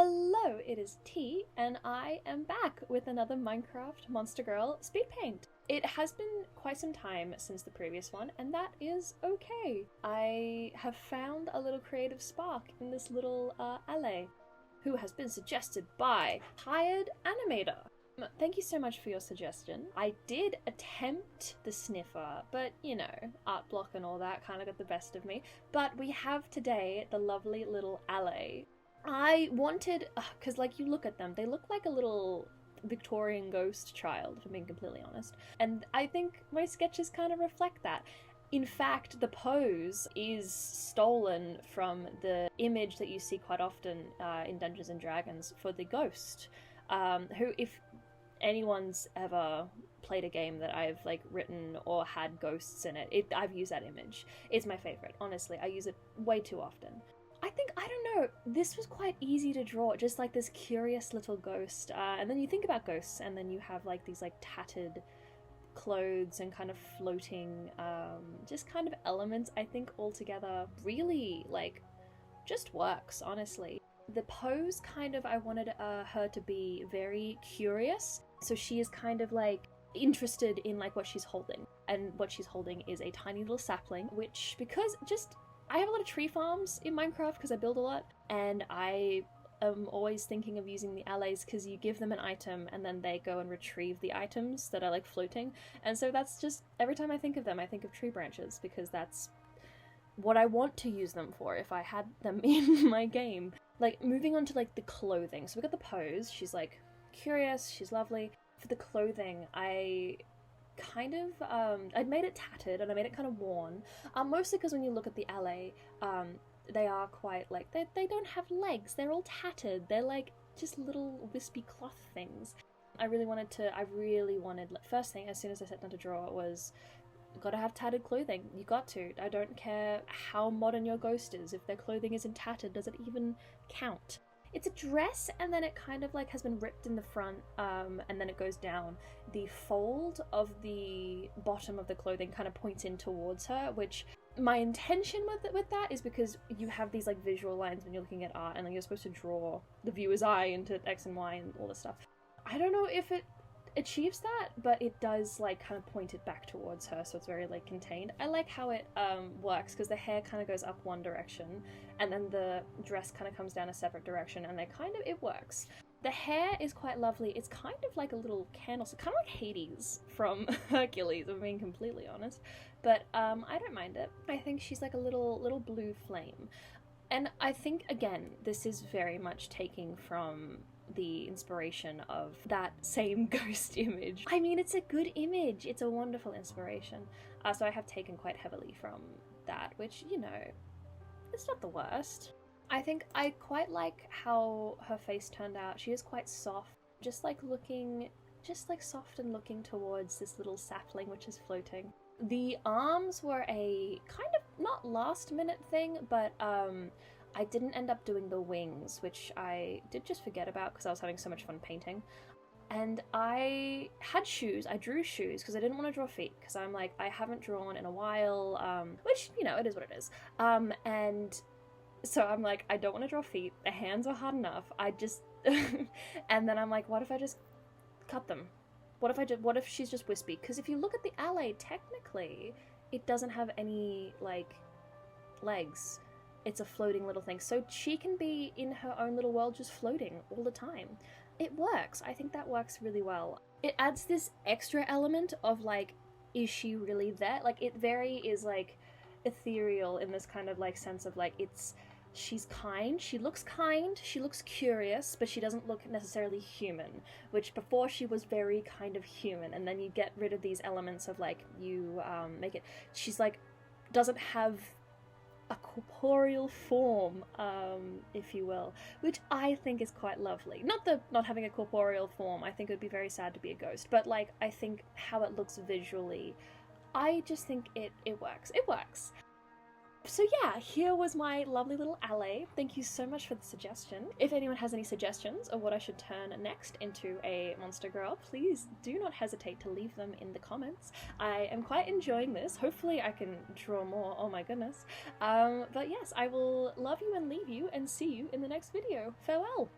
Hello, it is T, and I am back with another Minecraft Monster Girl speed paint. It has been quite some time since the previous one, and that is okay. I have found a little creative spark in this little Ale, who has been suggested by Tired Animator. Thank you so much for your suggestion. I did attempt the sniffer, but you know, art block and all that kind of got the best of me. But we have today the lovely little Ale. I wanted, because like you look at them, they look like a little Victorian ghost child, if I'm being completely honest. And I think my sketches kind of reflect that. In fact, the pose is stolen from the image that you see quite often in Dungeons and Dragons for the ghost, who, if anyone's ever played a game that I've like written or had ghosts in it, I've used that image. It's my favorite, honestly. I use it way too often. I don't know, this was quite easy to draw, just like this curious little ghost. And then you think about ghosts, and then you have like these like tattered clothes and kind of floating, just kind of elements, I think altogether really like just works, honestly. The pose kind of, I wanted her to be very curious. So she is kind of like interested in like what she's holding. And what she's holding is a tiny little sapling, which because just I have a lot of tree farms in Minecraft because I build a lot, and I am always thinking of using the allies because you give them an item and then they go and retrieve the items that are like floating. And so that's just, every time I think of them, I think of tree branches because that's what I want to use them for if I had them in my game. Like, moving on to like the clothing. So we got the pose, she's like curious, she's lovely. For the clothing, I kind of, I'd made it tattered and I made it kind of worn, mostly because when you look at the alley, they are quite like, they don't have legs, they're all tattered, they're like just little wispy cloth things. I really wanted, first thing as soon as I sat down to draw was, gotta have tattered clothing, you got to. I don't care how modern your ghost is, if their clothing isn't tattered, does it even count? It's a dress, and then it kind of like has been ripped in the front, and then it goes down. The fold of the bottom of the clothing kind of points in towards her, which my intention with that is because you have these like visual lines when you're looking at art, and then you're supposed to draw the viewer's eye into X and Y and all this stuff. I don't know if it achieves that, but it does like kind of point it back towards her, so it's very like contained. I like how it works because the hair kind of goes up one direction and then the dress kind of comes down a separate direction, and it works. The hair is quite lovely. It's kind of like a little candle, so kind of like Hades from Hercules, if I'm being completely honest. But I don't mind it. I think she's like a little blue flame. And I think, again, this is very much taking from the inspiration of that same ghost image. I mean, it's a good image. It's a wonderful inspiration. So I have taken quite heavily from that, which, you know, it's not the worst. I think I quite like how her face turned out. She is quite soft, just like soft and looking towards this little sapling which is floating. The arms were a kind of not last minute thing, but I didn't end up doing the wings, which I did just forget about because I was having so much fun painting. And I had shoes. I drew shoes because I didn't want to draw feet because I'm like, I haven't drawn in a while, which, you know, it is what it is. And so I'm like, I don't want to draw feet. The hands are hard enough. I just, and then I'm like, what if I just cut them? What if she's just wispy? Because if you look at the alley, technically, it doesn't have any, like, legs. It's a floating little thing. So she can be in her own little world just floating all the time. It works. I think that works really well. It adds this extra element of, like, is she really there? Like, it very is, like, ethereal in this kind of, like, sense of, like, she's kind, she looks curious, but she doesn't look necessarily human, which before she was very kind of human, and then you get rid of these elements of like, you make it, she's like, doesn't have a corporeal form, if you will, which I think is quite lovely. Not having a corporeal form, I think it would be very sad to be a ghost, but like, I think how it looks visually, I just think it works. It works. So yeah, here was my lovely little alley. Thank you so much for the suggestion. If anyone has any suggestions of what I should turn next into a monster girl, please do not hesitate to leave them in the comments. I am quite enjoying this. Hopefully I can draw more. Oh my goodness. But yes, I will love you and leave you and see you in the next video. Farewell!